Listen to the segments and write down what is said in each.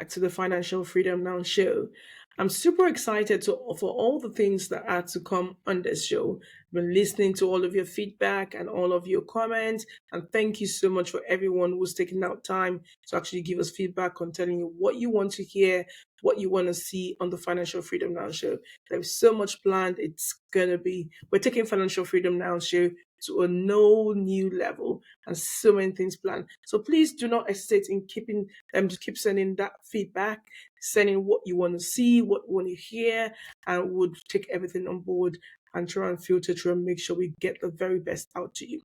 back to the Financial Freedom Now show. I'm super excited for all the things that are to come on this show. I've been listening to all of your feedback and all of your comments, and thank you so much for everyone who's taking out time to actually give us feedback on telling you what you want to hear, what you want to see on the Financial Freedom Now show. There's so much planned. We're taking Financial Freedom Now show to a no new level and so many things planned. So please do not hesitate in keeping just keep sending that feedback, sending what you want to see, what you want to hear, and we'll take everything on board and try and filter through and make sure we get the very best out to you.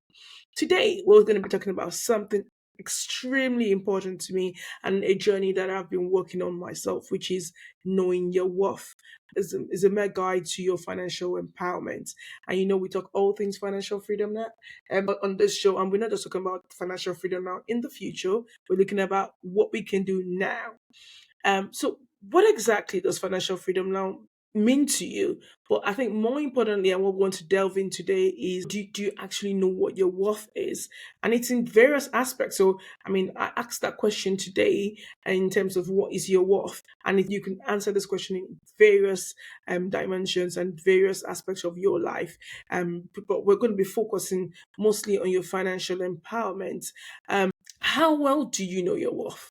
Today, we're going to be talking about something extremely important to me and a journey that I've been working on myself, which is knowing your worth. Is a mere guide to your financial empowerment. And we talk all things financial freedom now. But on this show, and we're not just talking about financial freedom now in the future, we're looking about what we can do now. So what exactly does financial freedom now mean to you? But I think more importantly, and what we want to delve in today is do you actually know what your worth is? And it's in various aspects. So, I asked that question today in terms of what is your worth? And if you can answer this question in various dimensions and various aspects of your life. But we're going to be focusing mostly on your financial empowerment. How well do you know your worth?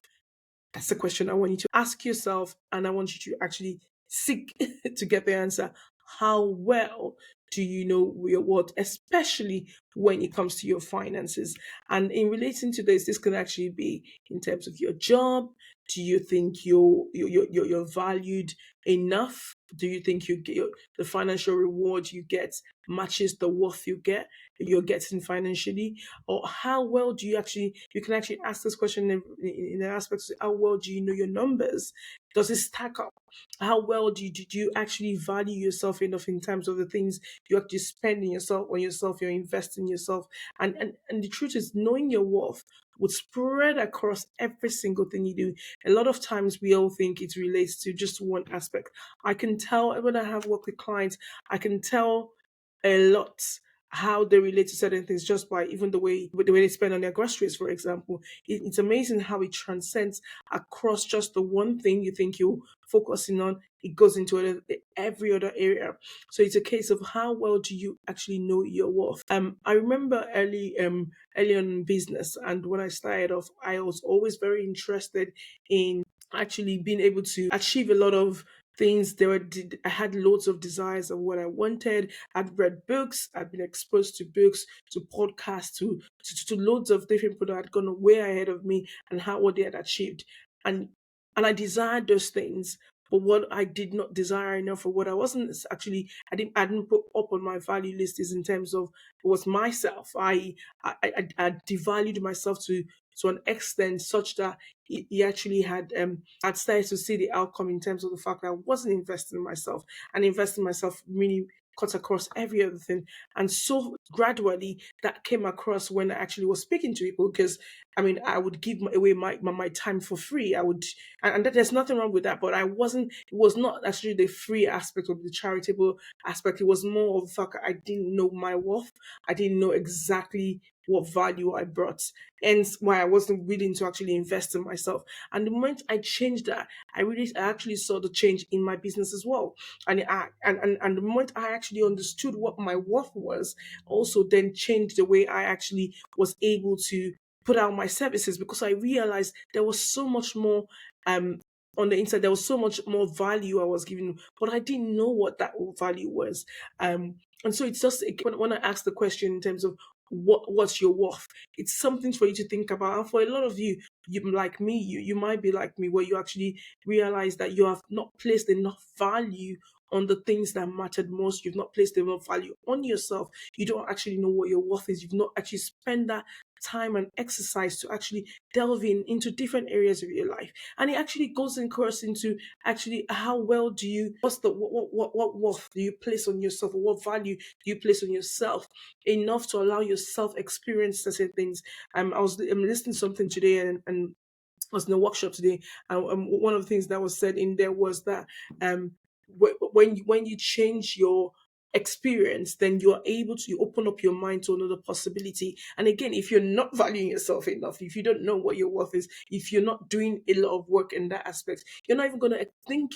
That's the question I want you to ask yourself, and I want you to actually seek to get the answer. How well do you know your worth, especially when it comes to your finances? And in relating to this can actually be in terms of your job. Do you think you're valued enough? Do you think you get the financial reward you get matches the worth you're getting financially? Or how well do you can actually ask this question in the aspects of how well do you know your numbers? Does it stack up? How well do you actually value yourself enough in terms of the things you actually spend in yourself on yourself, you're investing in yourself? And the truth is, knowing your worth would spread across every single thing you do. A lot of times we all think it relates to just one aspect. I can tell when I have worked with clients, I can tell a lot how they relate to certain things just by even the way they spend on their groceries, for example. It's amazing how it transcends across just the one thing you think you're focusing on. It goes into every other area. So it's a case of how well do you actually know your worth. I remember early on in business, and when I started off, I was always very interested in actually being able to achieve a lot of things. I had loads of desires of what I wanted. I'd read books, I'd been exposed to books, to podcasts, to loads of different people that had gone way ahead of me and how what they had achieved. And and I desired those things. But what I did not desire enough, or what I wasn't actually, I didn't put up on my value list is in terms of was myself. I devalued myself to an extent such that he actually I'd started to see the outcome in terms of the fact that I wasn't investing in myself, and investing in myself really cut across every other thing. And so gradually that came across when I actually was speaking to people, because I would give away my time for free. I would, and there's nothing wrong with that, but it was not actually the free aspect of the charitable aspect. It was more of the fact that I didn't know my worth. I didn't know exactly what value I brought, hence why I wasn't willing to actually invest in myself. And the moment I changed that, I actually saw the change in my business as well. And the moment I actually understood what my worth was, also then changed the way I actually was able to put out my services, because I realized there was so much more um on the inside. There was so much more value I was giving, but I didn't know what that value was. And so it's just when I ask the question in terms of what's your worth, it's something for you to think about. And for a lot of you like me, you might be like me, where you actually realize that you have not placed enough value on the things that mattered most. You've not placed enough value on yourself. You don't actually know what your worth is. You've not actually spent that time and exercise to actually delve into different areas of your life. And it actually goes and cross into actually how well do you what's the what worth do you place on yourself, or what value do you place on yourself enough to allow yourself experience certain things. I'm listening to something today, and I was in a workshop today, and one of the things that was said in there was that when you change experience, then you're able to, you open up your mind to another possibility. And again, if you're not valuing yourself enough, if you don't know what your worth is, if you're not doing a lot of work in that aspect, you're not even going to think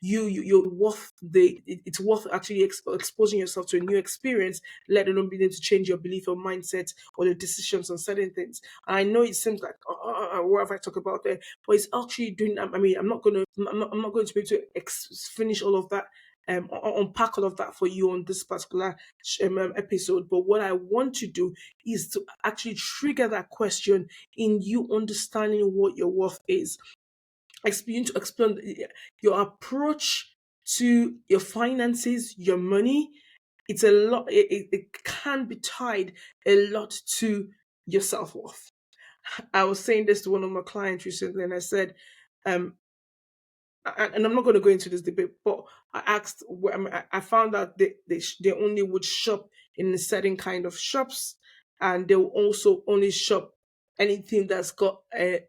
you're worth it's worth actually exposing yourself to a new experience, let alone being able to change your belief or mindset or your decisions on certain things. And I know it seems like what have I talked about there, but it's actually doing. I mean, I'm not going to be able to finish all of that, unpack all of that for you on this particular episode. But what I want to do is to actually trigger that question in you understanding what your worth is. Explain your approach to your finances, your money. It's a lot. It can be tied a lot to your self worth. I was saying this to one of my clients recently, and I said, um, and I'm not going to go into this debate, but I asked, I found out they only would shop in a certain kind of shops, and they will also only shop anything that's got a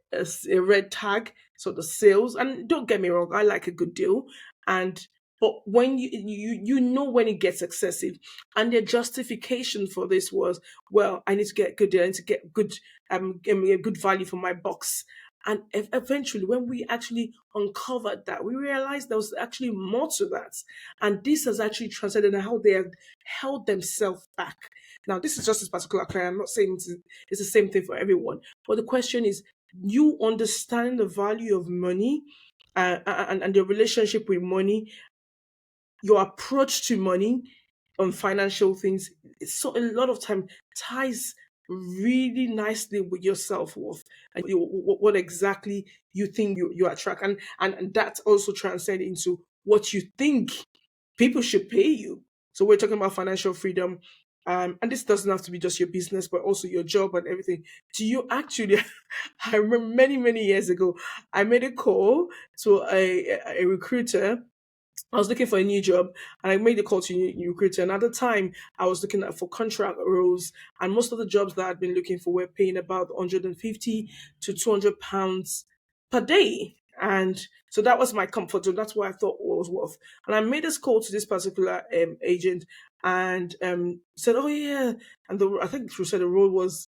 red tag, so the sales. And don't get me wrong, I like a good deal, and but when you know when it gets excessive, and their justification for this was, well, I need to get good deal, I need to get good a good value for my box. And eventually, when we actually uncovered that, we realized there was actually more to that. And this has actually translated in how they have held themselves back. Now, this is just this particular client. I'm not saying it's the same thing for everyone. But the question is, you understand the value of money, and your relationship with money, your approach to money on financial things, so a lot of time ties really nicely with your self-worth and what exactly you think you attract, and that also transcends into what you think people should pay you. So we're talking about financial freedom, and this doesn't have to be just your business but also your job and everything. Do you actually I remember many years ago I made a call to a recruiter. I was looking for a new job, and I made a call to a recruiter. And at the time, I was looking at for contract roles, and most of the jobs that I'd been looking for were paying about 150 to £200 per day. And so that was my comfort zone. That's what I thought was worth. And I made this call to this particular agent, and said, "Oh yeah," and I think she said the role was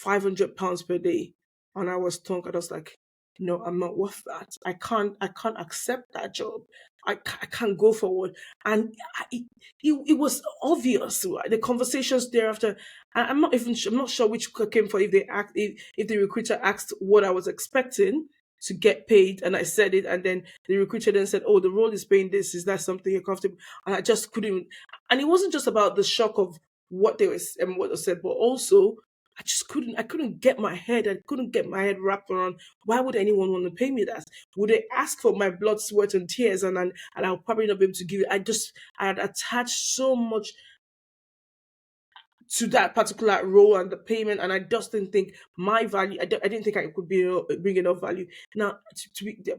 £500 per day. And I was stunk. I was like, no, I'm not worth that. I can't accept that job. I can't go forward. And it was obvious. Right? The conversations thereafter, I'm not sure which came for, if if the recruiter asked what I was expecting to get paid, and I said it, and then the recruiter then said, oh, the role is paying this, is that something you're comfortable? And I just couldn't. And it wasn't just about the shock of what they said, but also I couldn't get my head, I couldn't get my head wrapped around, why would anyone want to pay me that? Would they ask for my blood, sweat, and tears, and I'll probably not be able to give it? I had attached so much to that particular role and the payment, and I just didn't think my value. I didn't think I could bring enough value. Now,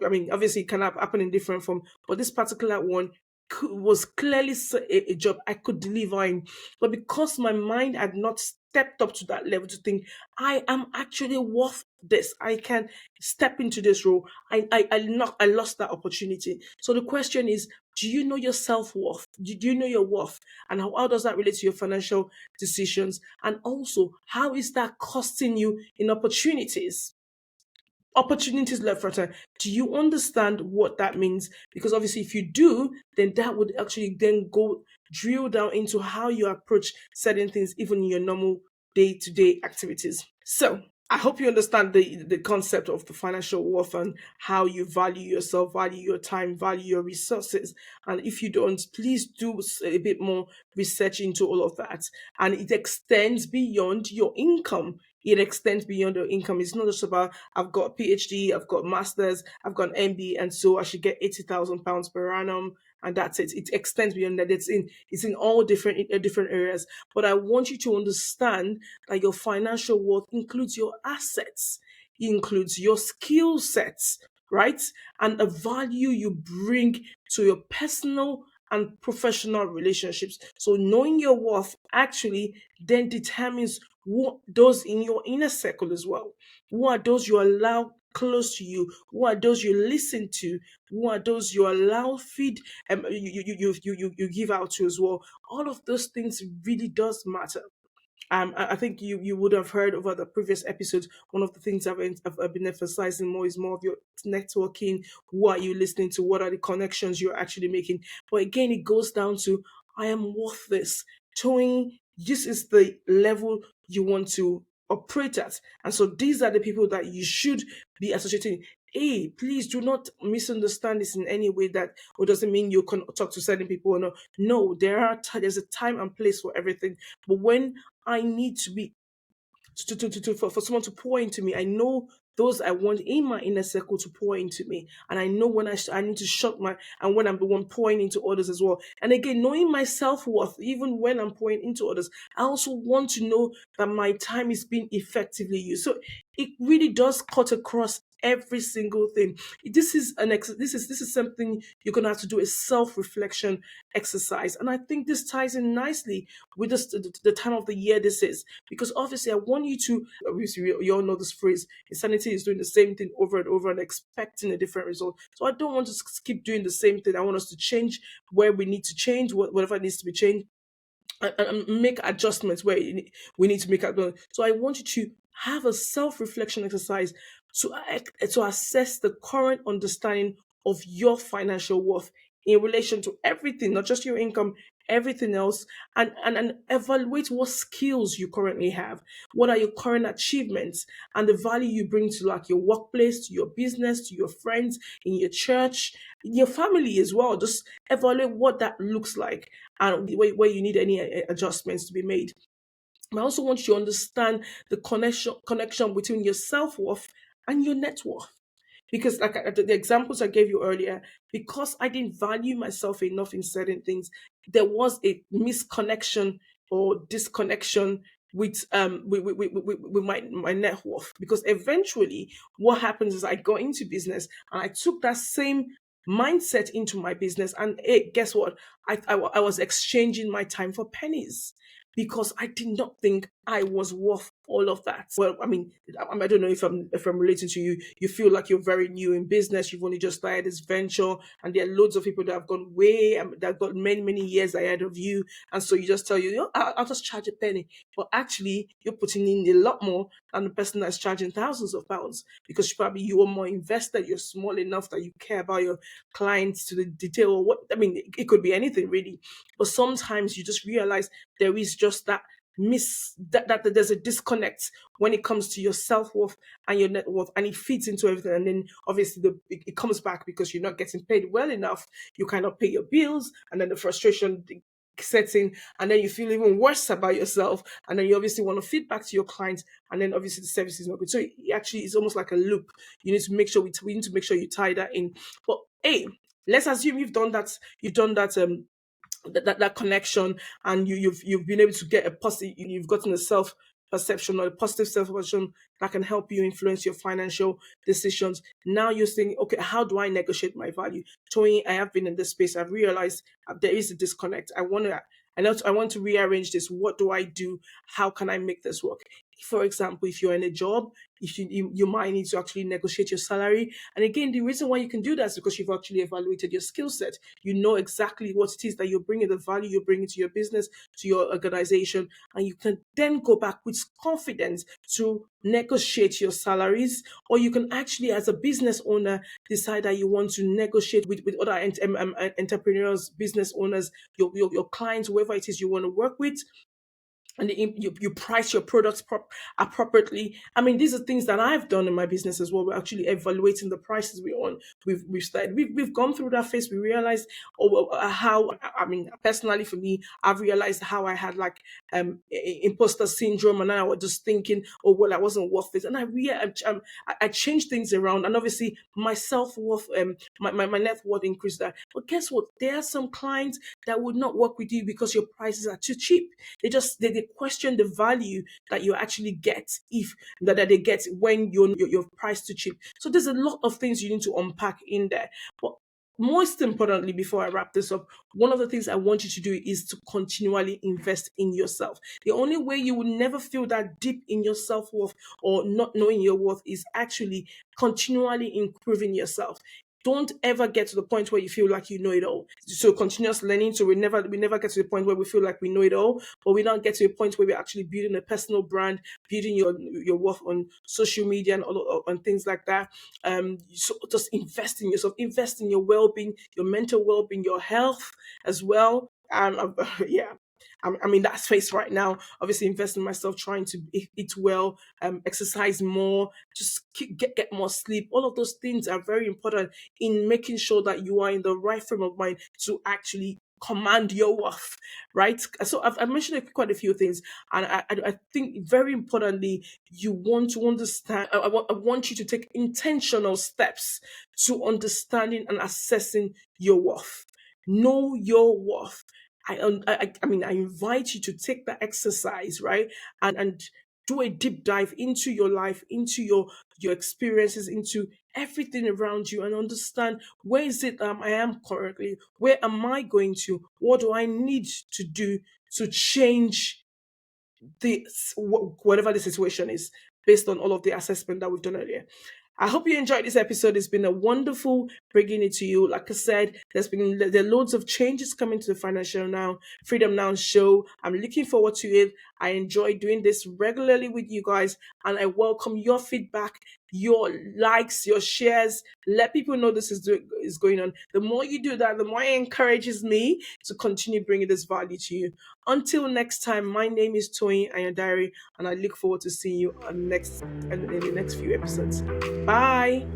I mean, obviously, it can happen in different form, but this particular one was clearly a job I could deliver in, but because my mind had not stepped up to that level to think I am actually worth this, I can step into this role. I lost that opportunity. So the question is, do you know your self worth? Do you know your worth? And how does that relate to your financial decisions? And also, how is that costing you in opportunities? Opportunities left, right, center. Do you understand what that means? Because obviously, if you do, then that would actually then go drill down into how you approach certain things, even in your normal day to day activities. So, I hope you understand the concept of the financial worth and how you value yourself, value your time, value your resources. And if you don't, please do a bit more research into all of that. And it extends beyond your income. It extends beyond your income. It's not just about, I've got a PhD, I've got masters, I've got an MBA, and so I should get £80,000 per annum, and that's it. It extends beyond that. It's in all different areas. But I want you to understand that your financial worth includes your assets, it includes your skill sets, right? And the value you bring to your personal and professional relationships. So knowing your worth actually then determines Who are those in your inner circle as well? Who are those you allow close to you? Who are those you listen to? Who are those you allow feed you give out to as well? All of those things really does matter. I think you would have heard over the previous episodes. One of the things I've been emphasizing more is more of your networking. Who are you listening to? What are the connections you're actually making? But again, it goes down to I am worth this. Showing this is the level you want to operate at, and so these are the people that you should be associating. Hey, please do not misunderstand this in any way that or doesn't mean you can talk to certain people or not. No, there's a time and place for everything. But when I need to be for someone to pour into me. I know those I want in my inner circle to pour into me, and I know when I need to shut my and when I'm the one pouring into others as well. And again, knowing my self worth, even when I'm pouring into others, I also want to know that my time is being effectively used. So it really does cut across every single thing. This is something you're gonna have to do a self reflection exercise, and I think this ties in nicely with this, the time of the year this is, because obviously I want you to obviously we all know this phrase, insanity is doing the same thing over and over and expecting a different result. So I don't want to keep doing the same thing. I want us to change where we need to change, whatever needs to be changed, and make adjustments where we need to make adjustments. So I want you to have a self-reflection exercise to assess the current understanding of your financial worth in relation to everything, not just your income, everything else, and evaluate what skills you currently have. What are your current achievements and the value you bring to like your workplace, to your business, to your friends, in your church, in your family as well. Just evaluate what that looks like and where you need any adjustments to be made. I also want you to understand the connection between your self worth and your net worth. Because, like the examples I gave you earlier, because I didn't value myself enough in certain things, there was a misconnection or disconnection with my net worth. Because eventually, what happens is I got into business and I took that same mindset into my business, and hey, guess what? I was exchanging my time for pennies because I did not think I was worth all of that. Well, I mean, I don't know if I'm relating to you. You feel like you're very new in business. You've only just started this venture, and there are loads of people that have gone way that have got many years ahead of you, and so you just tell you, I'll just charge a penny, but actually you're putting in a lot more than the person that's charging thousands of pounds because probably you are more invested. You're small enough that you care about your clients to the detail. Or what I mean, it could be anything really, but sometimes you just realize there is just that there's a disconnect when it comes to your self-worth and your net worth, and it feeds into everything. And then obviously it comes back because you're not getting paid well enough, you cannot pay your bills, and then the frustration sets in, and then you feel even worse about yourself, and then you obviously want to feed back to your clients, and then obviously the service is not good. So it actually is almost like a loop. You need to make sure we need to make sure you tie that in. But hey, let's assume you've done that that connection, and you've been able to get a positive, you've gotten a self perception or a positive self perception that can help you influence your financial decisions. Now you're saying, okay, how do I negotiate my value? Toyin, I have been in this space. I've realized there is a disconnect. I want to rearrange this. What do I do? How can I make this work? For example, if you're in a job, if you might need to actually negotiate your salary. And again, the reason why you can do that is because you've actually evaluated your skill set. You know exactly what it is that you're bringing, the value you're bringing to your business, to your organization, and you can then go back with confidence to negotiate your salaries. Or you can actually, as a business owner, decide that you want to negotiate with other entrepreneurs, business owners, your clients, whoever it is you want to work with, and you price your products appropriately. I mean, these are things that I've done in my business as well. We're actually evaluating the prices we're on. We've gone through that phase. We realized how, I mean, personally for me, I've realized how I had like imposter syndrome, and I was just thinking, oh well, I wasn't worth it, and I changed things around, and obviously my self worth, my net worth increased that. But guess what? There are some clients that would not work with you because your prices are too cheap. They question the value that you actually get if that they get when you're priced too cheap. So there's a lot of things you need to unpack in there. But most importantly, before I wrap this up, one of the things I want you to do is to continually invest in yourself. The only way you will never feel that deep in your self worth or not knowing your worth is actually continually improving yourself. Don't ever get to the point where you feel like you know it all. So continuous learning. So we never get to the point where we feel like we know it all, but we don't get to a point where we're actually building a personal brand, building your worth on social media and things like that. So just invest in yourself, invest in your well-being, your mental well-being, your health as well. Yeah, I'm in that space right now. Obviously, invest in myself, trying to eat well, exercise more, just get more sleep. All of those things are very important in making sure that you are in the right frame of mind to actually command your worth, right? So I've mentioned quite a few things, and I think very importantly, you want to understand. I want you to take intentional steps to understanding and assessing your worth. Know your worth. I invite you to take that exercise, right? And do a deep dive into your life, into your experiences, into everything around you, and understand where is it I am currently, where am I going to, what do I need to do to change whatever the situation is, based on all of the assessment that we've done earlier. I hope you enjoyed this episode. It's been a wonderful bringing it to you. Like I said, there are loads of changes coming to the Financial Now Freedom Now show. I'm looking forward to it. I enjoy doing this regularly with you guys, and I welcome your feedback, your likes, your shares. Let people know this is going on. The more you do that, the more it encourages me to continue bringing this value to you. Until next time, my name is Toyin Ayandare, and I look forward to seeing you in the next few episodes. Bye.